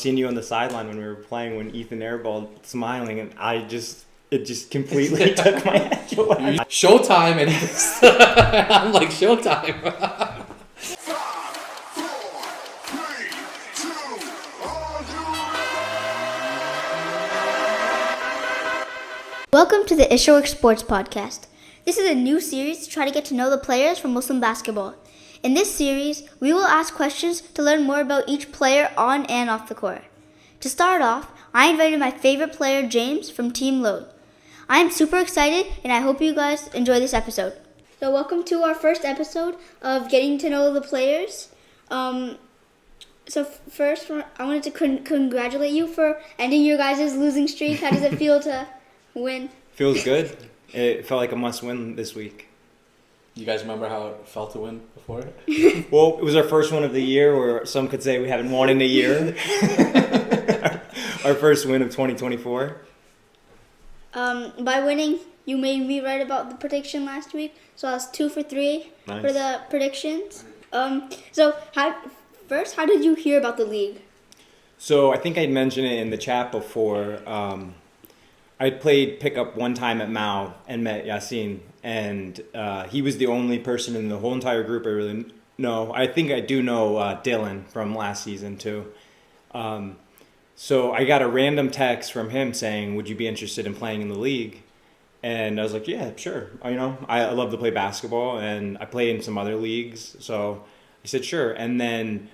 Seeing you on the sideline when we were playing, when Ethan airballed, smiling, and it just completely took my edge away. Showtime, and I'm like, showtime. Welcome to the Ishawak Sports Podcast. This is a new series to try to get to know the players from Muslim basketball. In this series, we will ask questions to learn more about each player on and off the court. To start off, I invited my favorite player, James, from Team Load. I am super excited, and I hope you guys enjoy this episode. So welcome to our first episode of getting to know the players. First, I wanted to congratulate you for ending your guys' losing streak. How does it feel to win? Feels good. It felt like a must-win this week. You guys remember how it felt to win before? Well, it was our first one of the year, or some could say we haven't won in a year. Our first win of 2024. By winning, you made me right about the prediction last week, so I was 2 for 3 Nice. for the predictions. So how did you hear about the league? So I think I mentioned it in the chat before. I played pickup one time at Mao and met Yasin, and he was the only person in the whole entire group I really know. I think I do know Dylan from last season too. So I got a random text from him saying, "Would you be interested in playing in the league?" And I was like, "Yeah, sure." I love to play basketball, and I play in some other leagues. So I said, "Sure." And then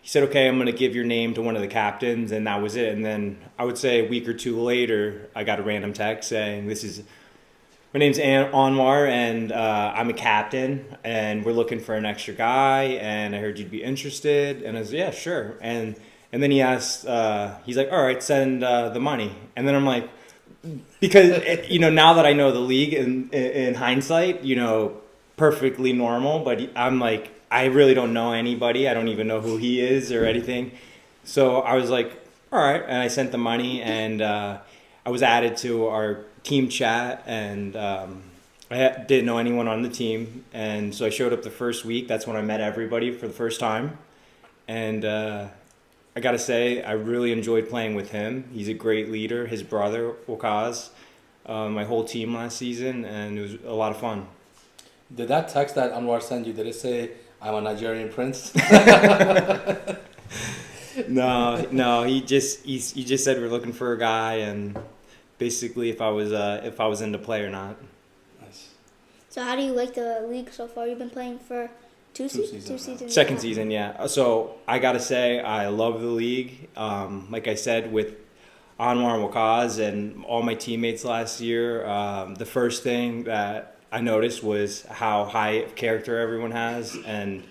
he said, "Okay, I'm going to give your name to one of the captains," and that was it. And then I would say a week or two later, I got a random text saying, my name's Anwar, and I'm a captain, and we're looking for an extra guy, and I heard you'd be interested. And I was, "Yeah, sure." And then he asked, he's like, "All right, send the money." And then I'm like, because, now that I know the league in hindsight, perfectly normal, but I'm like, I really don't know anybody. I don't even know who he is or anything. So I was like, all right. And I sent the money, and I was added to our team chat, and I didn't know anyone on the team. And so I showed up the first week. That's when I met everybody for the first time. And I got to say, I really enjoyed playing with him. He's a great leader. His brother, Wakaz, my whole team last season, and it was a lot of fun. Did that text that Anwar sent you, did it say, "I'm a Nigerian prince"? No. He just said we're looking for a guy, and basically if I was into play or not. Nice. So how do you like the league so far? You've been playing for two seasons. Second season, yeah. So I gotta say I love the league. Like I said, with Anwar and Wakaz and all my teammates last year, the first thing that I noticed was how high of character everyone has, and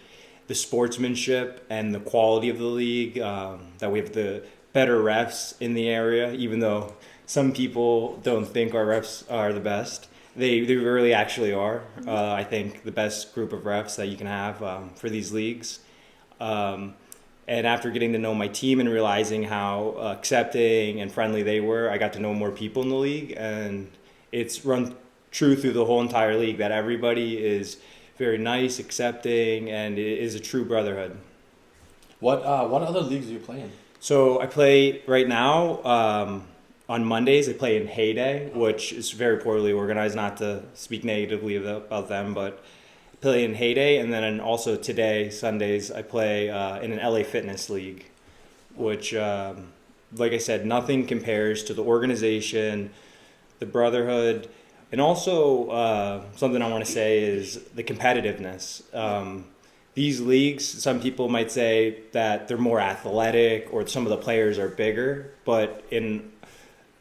the sportsmanship and the quality of the league, that we have the better refs in the area, even though some people don't think our refs are the best. They really actually are. I think the best group of refs that you can have for these leagues. And after getting to know my team and realizing how accepting and friendly they were, I got to know more people in the league, and it's run true through the whole entire league that everybody is very nice, accepting, and it is a true brotherhood. What other leagues do you play in? So I play right now on Mondays. I play in Heyday, which is very poorly organized, not to speak negatively about them, but I play in Heyday. And then also today, Sundays, I play in an LA Fitness League, which, like I said, nothing compares to the organization, the brotherhood. And also, something I want to say is the competitiveness. These leagues, some people might say that they're more athletic or some of the players are bigger, but in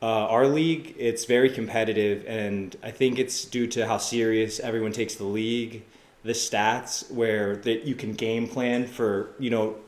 our league, it's very competitive, and I think it's due to how serious everyone takes the league, the stats, where you can game plan for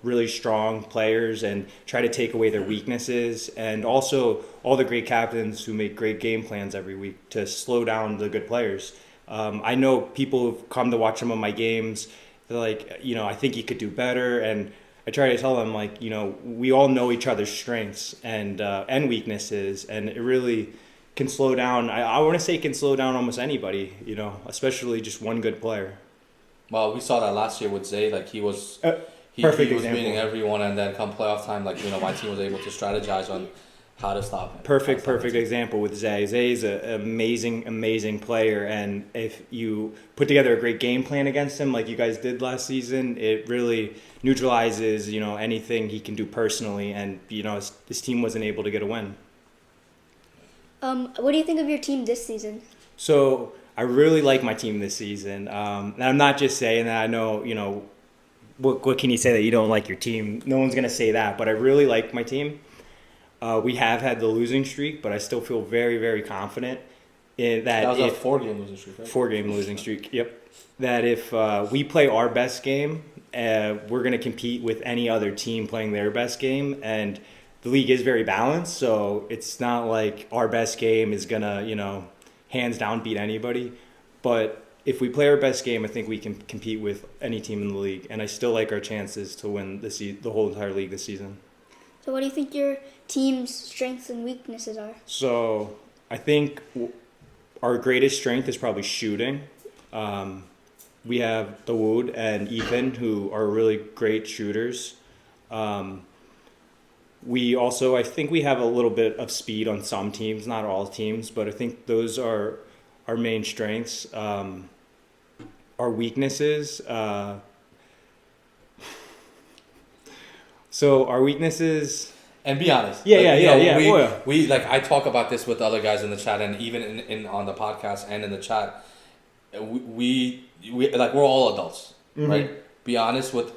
really strong players and try to take away their weaknesses, and also all the great captains who make great game plans every week to slow down the good players. I know people who've come to watch some of my games. They're like, I think you could do better, and I try to tell them, like, we all know each other's strengths and weaknesses, and it really can slow down. I want to say it can slow down almost anybody, especially just one good player. Well, we saw that last year with Zay. Like he Perfect he was example. beating everyone, and then come playoff time, like my team was able to strategize on how to stop him. Perfect example with Zay. Zay is an amazing player, and if you put together a great game plan against him, like you guys did last season, it really neutralizes anything he can do personally, and his team wasn't able to get a win. What do you think of your team this season? So I really like my team this season, and I'm not just saying that. I know what can you say that you don't like your team? No one's gonna say that, but I really like my team. We have had the losing streak, but I still feel very, very confident in that. That was a 4-game losing streak, right? 4-game losing streak, yep. That if we play our best game, we're going to compete with any other team playing their best game. And the league is very balanced, so it's not like our best game is going to, hands down beat anybody. But if we play our best game, I think we can compete with any team in the league. And I still like our chances to win the whole entire league this season. So what do you think your team's strengths and weaknesses are? So I think our greatest strength is probably shooting. We have Dawood and Ethan, who are really great shooters. We also, I think we have a little bit of speed on some teams, not all teams, but I think those are our main strengths. Our weaknesses... So our weaknesses, and be honest. Yeah. We like I talk about this with other guys in the chat, and even in on the podcast and in the chat. We like we're all adults, right? Be honest with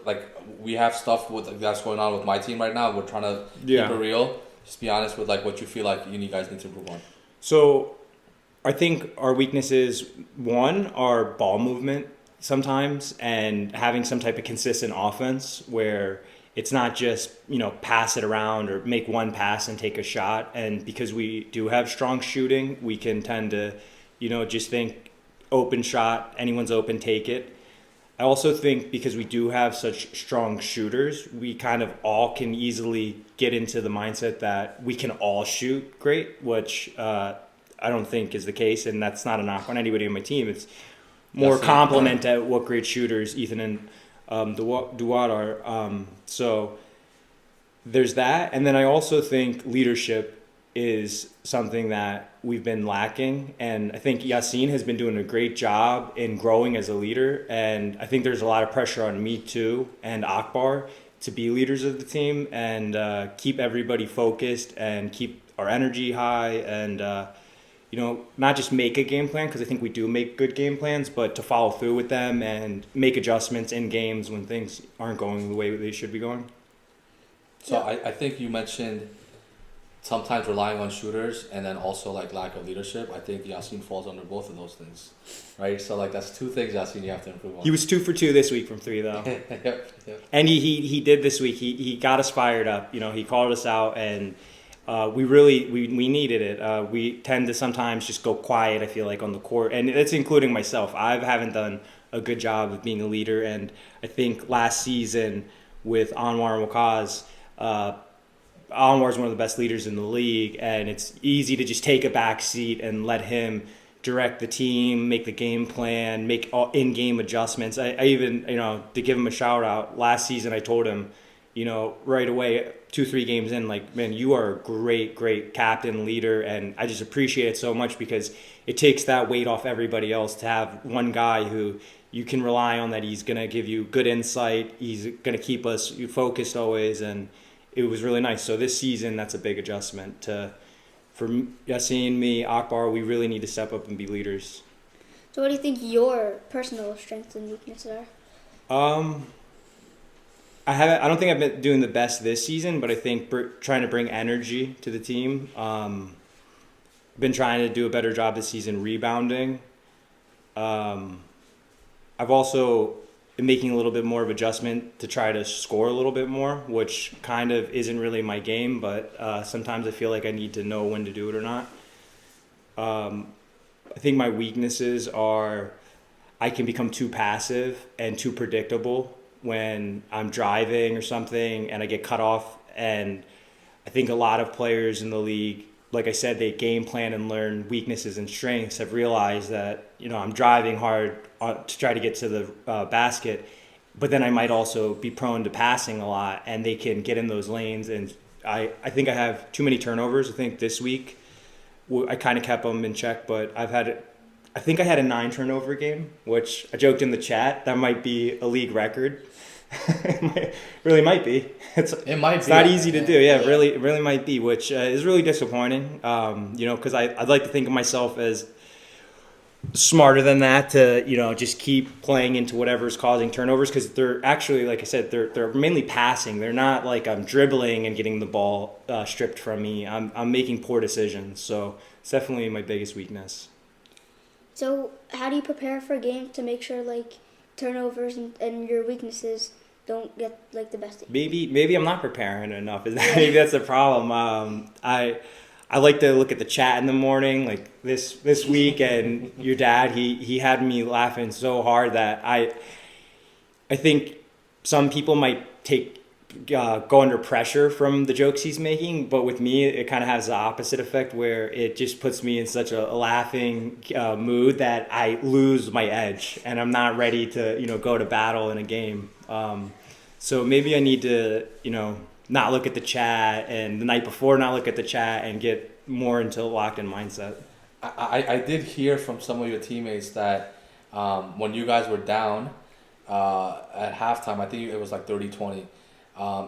we have stuff that's going on with my team right now. We're trying to keep it real. Just be honest with what you feel like you guys need to improve on. So, I think our weaknesses, one, are ball movement sometimes, and having some type of consistent offense where it's not just, pass it around or make one pass and take a shot. And because we do have strong shooting, we can tend to, just think open shot, anyone's open, take it. I also think because we do have such strong shooters, we kind of all can easily get into the mindset that we can all shoot great, which I don't think is the case. And that's not a knock on anybody on my team. It's more compliment at what great shooters Ethan and Duwad are. So there's that. And then I also think leadership is something that we've been lacking. And I think Yassine has been doing a great job in growing as a leader. And I think there's a lot of pressure on me too and Akbar to be leaders of the team and keep everybody focused and keep our energy high and not just make a game plan, because I think we do make good game plans, but to follow through with them and make adjustments in games when things aren't going the way they should be going. So I think you mentioned sometimes relying on shooters and then also lack of leadership. I think Yassine falls under both of those things, right? So that's two things Yassine you have to improve on. He was 2 for 2 this week from 3 though. Yep. And he did this week. He got us fired up. He called us out and we needed it. We tend to sometimes just go quiet, I feel like, on the court. And it's including myself. I haven't done a good job of being a leader. And I think last season with Anwar and Wakaz, Anwar is one of the best leaders in the league. And it's easy to just take a back seat and let him direct the team, make the game plan, make all in-game adjustments. I even, to give him a shout out, last season I told him, right away, 2-3 games in, man, you are a great captain, leader, and I just appreciate it so much because it takes that weight off everybody else to have one guy who you can rely on, that he's going to give you good insight, he's going to keep us focused always, and it was really nice. So this season, that's a big adjustment. For Yassine, me, Akbar, we really need to step up and be leaders. So what do you think your personal strengths and weaknesses are? I don't think I've been doing the best this season, but I think trying to bring energy to the team. Been trying to do a better job this season rebounding. I've also been making a little bit more of adjustment to try to score a little bit more, which kind of isn't really my game, but sometimes I feel like I need to know when to do it or not. I think my weaknesses are I can become too passive and too predictable when I'm driving or something and I get cut off. And I think a lot of players in the league, like I said, they game plan and learn weaknesses and strengths, have realized that, I'm driving hard to try to get to the basket. but then I might also be prone to passing a lot, and they can get in those lanes. And I think I have too many turnovers. I think this week I kind of kept them in check, but I think I had a 9 turnover game, which I joked in the chat that might be a league record. Really might be. It's not easy to do. Yeah, it really might be, which is really disappointing. Because I'd like to think of myself as smarter than that to just keep playing into whatever's causing turnovers, because they're actually, like I said, they're mainly passing. They're not like I'm dribbling and getting the ball stripped from me. I'm making poor decisions, so it's definitely my biggest weakness. So how do you prepare for a game to make sure like turnovers and your weaknesses don't get like the best of you? Maybe I'm not preparing enough. Maybe that's the problem. I like to look at the chat in the morning, like this week, and your dad, he had me laughing so hard that I think some people might go under pressure from the jokes he's making, but with me, it kind of has the opposite effect, where it just puts me in such a laughing mood that I lose my edge, and I'm not ready to go to battle in a game. So maybe I need to not look at the chat, and the night before not look at the chat, and get more into locked-in mindset. I did hear from some of your teammates that when you guys were down at halftime, I think it was like 30-20,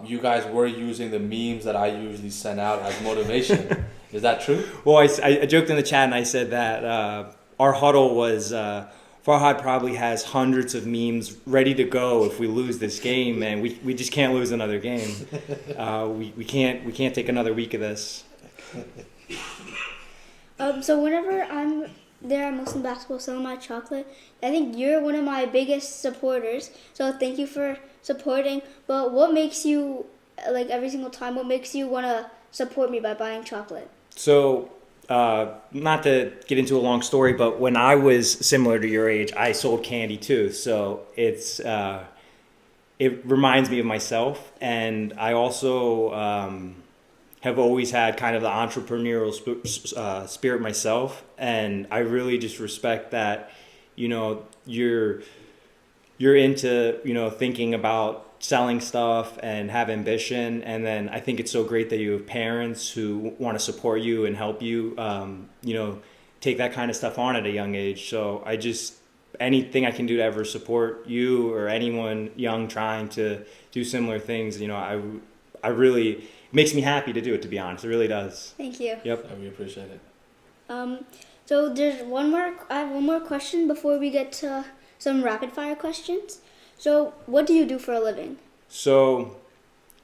you guys were using the memes that I usually send out as motivation. Is that true? Well, I joked in the chat and I said that our huddle was... Farhad probably has hundreds of memes ready to go if we lose this game, and we just can't lose another game. We can't take another week of this. So whenever I'm there at Muslim Basketball selling my chocolate, I think you're one of my biggest supporters. So thank you for supporting. But what makes you, like every single time, what makes you want to support me by buying chocolate? So... not to get into a long story, but when I was similar to your age, I sold candy too. So it reminds me of myself, and I also have always had kind of the entrepreneurial spirit myself, and I really just respect that. You're into thinking about selling stuff and have ambition, and then I think it's so great that you have parents who want to support you and help you take that kind of stuff on at a young age. So anything I can do to ever support you or anyone young trying to do similar things, I really, it makes me happy to do it, to be honest. It really does. Thank you. Yep. We appreciate it. So I have one more question before we get to some rapid fire questions. So what do you do for a living? So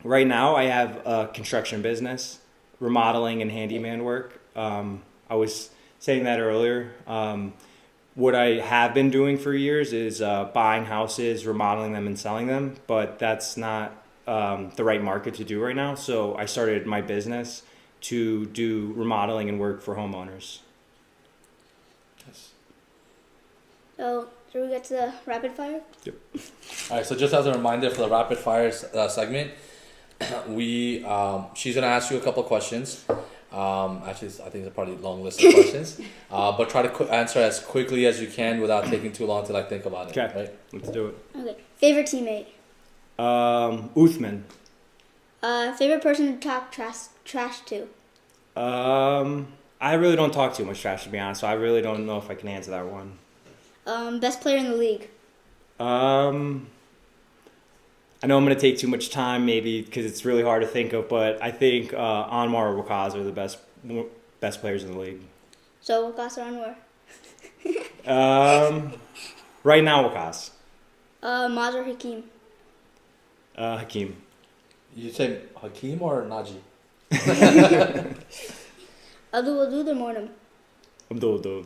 right now I have a construction business, remodeling and handyman work. I was saying that earlier. What I have been doing for years is buying houses, remodeling them, and selling them, but that's not the right market to do right now. So I started my business to do remodeling and work for homeowners. Yes. So should we get to the rapid fire? Yep. All right, so just as a reminder for the rapid fire segment, she's gonna ask you a couple of questions. Actually, I think it's a pretty long list of questions, but try to answer as quickly as you can without taking too long to think about it. Okay, right? Let's do it. Okay. Favorite teammate? Uthman. Favorite person to talk trash to? I really don't talk too much trash, to be honest, so I really don't know if I can answer that one. Best player in the league? I know I'm going to take too much time maybe because it's really hard to think of, but I think Anwar or Waqas are the best players in the league. So Waqas or Anwar? Right now, Waqas. Maz or Hakeem? Hakeem. You say Hakeem or Naji? Abdul Wadud or Mornam? Abdul.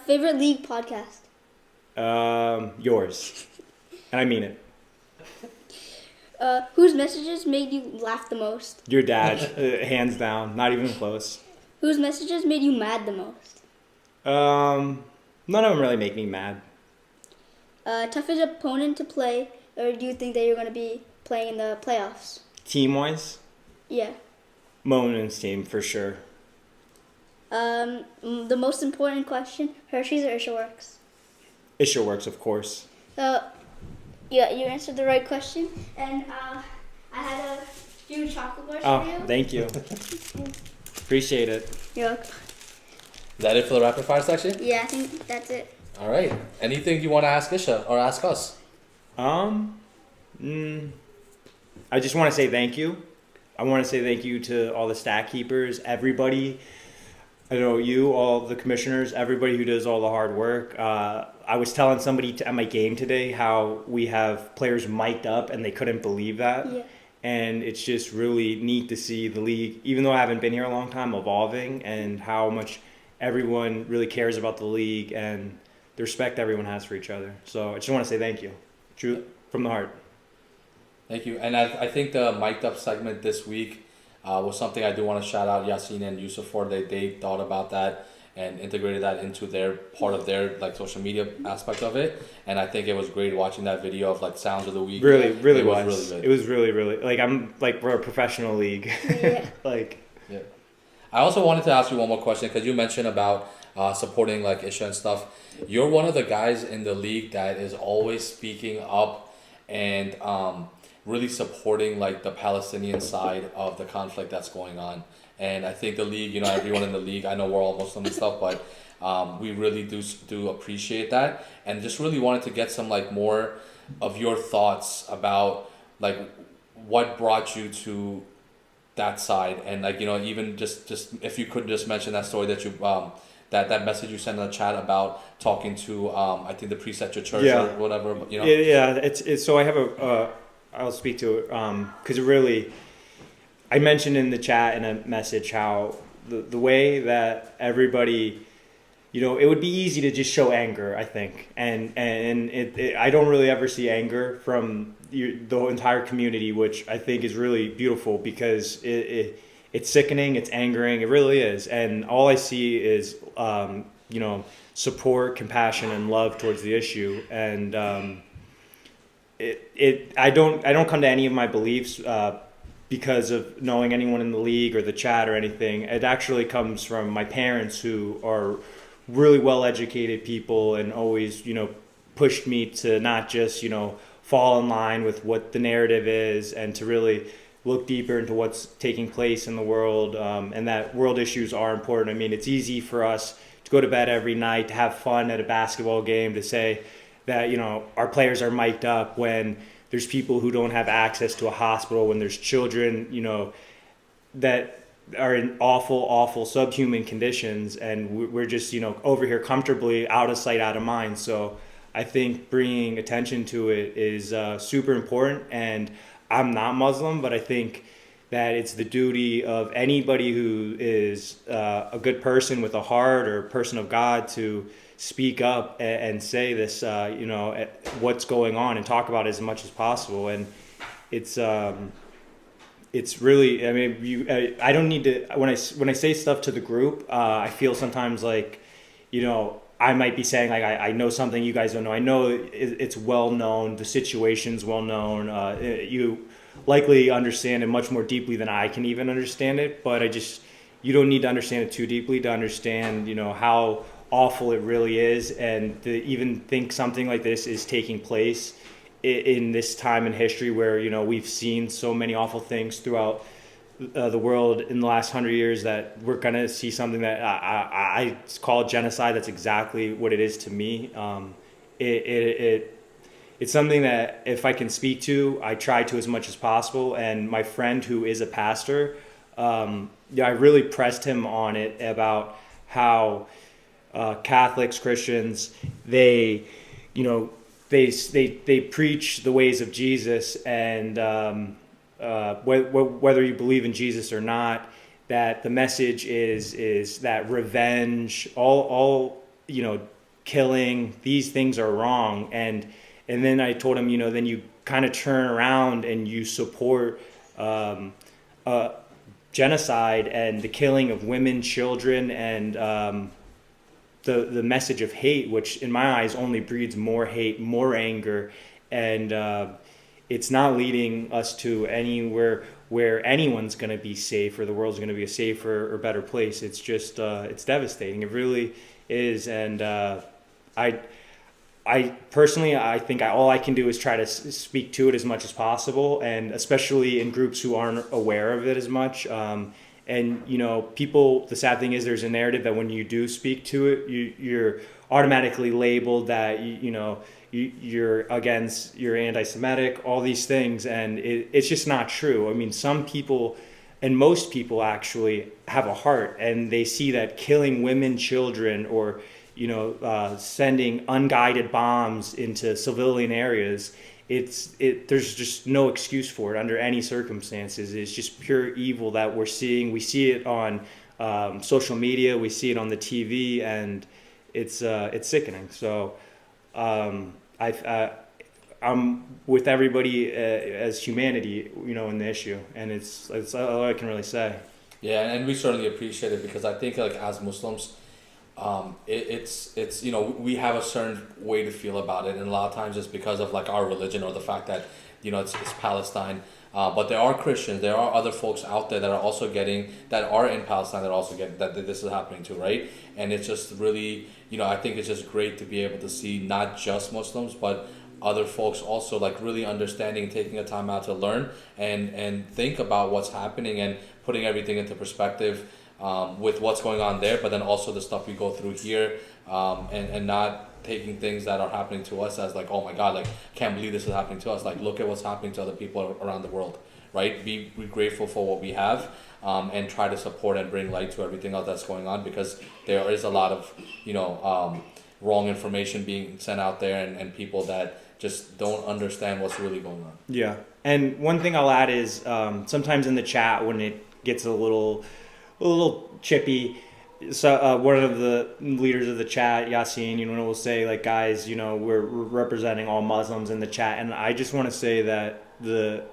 Favorite league podcast? Yours. And I mean it. Whose messages made you laugh the most? Your dad, hands down, not even close. Whose messages made you mad the most? None of them really make me mad. Toughest opponent to play, or do you think that you're going to be playing in the playoffs? Team-wise? Yeah. Monin's team, for sure. The most important question, Hershey's or Isherworks? Isherworks, of course. So, yeah, you answered the right question, and I had a few chocolate bars for you. Oh, thank you. Appreciate it. You're welcome. Is that it for the rapid fire section? Yeah, I think that's it. All right. Anything you want to ask Isha or ask us? I just want to say thank you. I want to say thank you to all the stat keepers, everybody. I know you, all the commissioners, everybody who does all the hard work. I was telling somebody at my game today how we have players mic'd up and they couldn't believe that. Yeah. And it's just really neat to see the league, even though I haven't been here a long time, evolving, and how much everyone really cares about the league and the respect everyone has for each other. So I just want to say thank you. True, from the heart. Thank you. And I think the mic'd up segment this week was something I do want to shout out Yasin and Yusuf for. They thought about that and integrated that into their part of their like social media aspect of it. And I think it was great watching that video of like sounds of the week. Really It was really good. It was really like we're a professional league. Yeah. Like. Yeah. I also wanted to ask you one more question because you mentioned about supporting like Isha and stuff. You're one of the guys in the league that is always speaking up and really supporting like the Palestinian side of the conflict that's going on. And I think the league, everyone in the league, I know we're all Muslim and stuff, but we really do appreciate that. And just really wanted to get some like more of your thoughts about like what brought you to that side, and like even just if you could just mention that story that you that message you sent in the chat about talking to I think the priest at your church or whatever. Yeah, it's so I have I'll speak to it because it really, I mentioned in the chat in a message how the way that everybody, it would be easy to just show anger, I think, and I don't really ever see anger from the entire community, which I think is really beautiful because it's sickening, it's angering, it really is, and all I see is support, compassion, and love towards the issue, and I don't come to any of my beliefs because of knowing anyone in the league or the chat or anything. It actually comes from my parents, who are really well-educated people and always, pushed me to not just, fall in line with what the narrative is and to really look deeper into what's taking place in the world, and that world issues are important. I mean, it's easy for us to go to bed every night, to have fun at a basketball game, to say that, our players are mic'd up when there's people who don't have access to a hospital, when there's children, that are in awful subhuman conditions, and we're just over here comfortably out of sight, out of mind. So I think bringing attention to it is super important, and I'm not Muslim, but I think that it's the duty of anybody who is a good person with a heart or a person of God to speak up and say this, what's going on, and talk about it as much as possible. And it's really, I mean, I don't need to, when I say stuff to the group, I feel sometimes like, I might be saying like, I know something you guys don't know. I know it's well known, the situation's well known. You likely understand it much more deeply than I can even understand it, but you don't need to understand it too deeply to understand, how awful it really is, and to even think something like this is taking place in this time in history where we've seen so many awful things throughout the world in the last 100 years, that we're gonna see something that I call genocide. That's exactly what it is to me. It's something that if I can speak to, I try to as much as possible. And my friend who is a pastor, I really pressed him on it about how Catholics, Christians, they preach the ways of Jesus, and whether you believe in Jesus or not, that the message is that revenge, all killing, these things are wrong. And then I told him, then you kind of turn around and you support genocide and the killing of women, children, and the message of hate, which in my eyes only breeds more hate, more anger, and it's not leading us to anywhere where anyone's going to be safe or the world's going to be a safer or better place. It's just it's devastating. It really is, and I personally, I think all I can do is try to speak to it as much as possible, and especially in groups who aren't aware of it as much. And people. The sad thing is, there's a narrative that when you do speak to it, you're automatically labeled that you're against, you're anti-Semitic, all these things, and it's just not true. I mean, some people, and most people actually have a heart, and they see that killing women, children, or sending unguided bombs into civilian areas, there's just no excuse for it under any circumstances. It's just pure evil that we're seeing. We see it on social media, we see it on the TV, and it's sickening. So I'm with everybody as humanity, in the issue, and it's all I can really say. Yeah, and we certainly appreciate it, because I think like as Muslims, it's we have a certain way to feel about it, and a lot of times it's because of like our religion or the fact that it's Palestine. But there are Christians, there are other folks out there that are in Palestine that also get that this is happening to, right? And it's just really, I think it's just great to be able to see not just Muslims, but other folks also like really understanding, taking a time out to learn and think about what's happening and putting everything into perspective with what's going on there, but then also the stuff we go through here, and not taking things that are happening to us as like, oh my God, like can't believe this is happening to us. Like look at what's happening to other people around the world, right? Be grateful for what we have, and try to support and bring light to everything else that's going on, because there is a lot of wrong information being sent out there, and people that just don't understand what's really going on. Yeah, and one thing I'll add is sometimes in the chat when it gets a little chippy, so one of the leaders of the chat, Yassine, will say like, guys, we're representing all Muslims in the chat, and I just want to say that the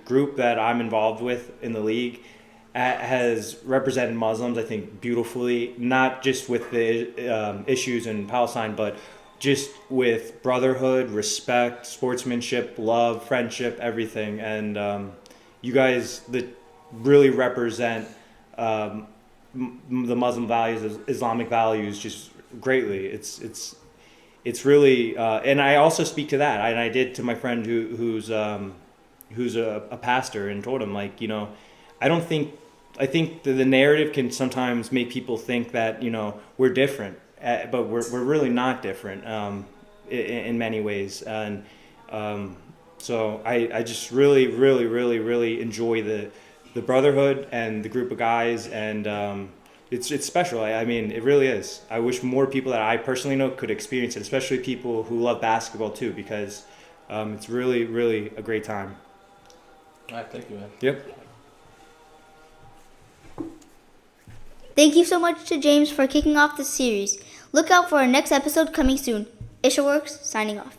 group that I'm involved with in the league has represented Muslims, I think, beautifully, not just with the issues in Palestine, but just with brotherhood, respect, sportsmanship, love, friendship, everything. And you guys that really represent the Muslim values, Islamic values, just greatly. It's really, and I also speak to that, and I did to my friend who's a pastor, and told him, like, I think the narrative can sometimes make people think that we're different, but we're really not different in many ways. And so I just really, really, really, really enjoy the brotherhood and the group of guys, and it's special. I mean, it really is. I wish more people that I personally know could experience it, especially people who love basketball too, because it's really, really a great time. All right, thank you, man. Yep. Thank you so much to James for kicking off the series. Look out for our next episode coming soon. Ishaworks signing off.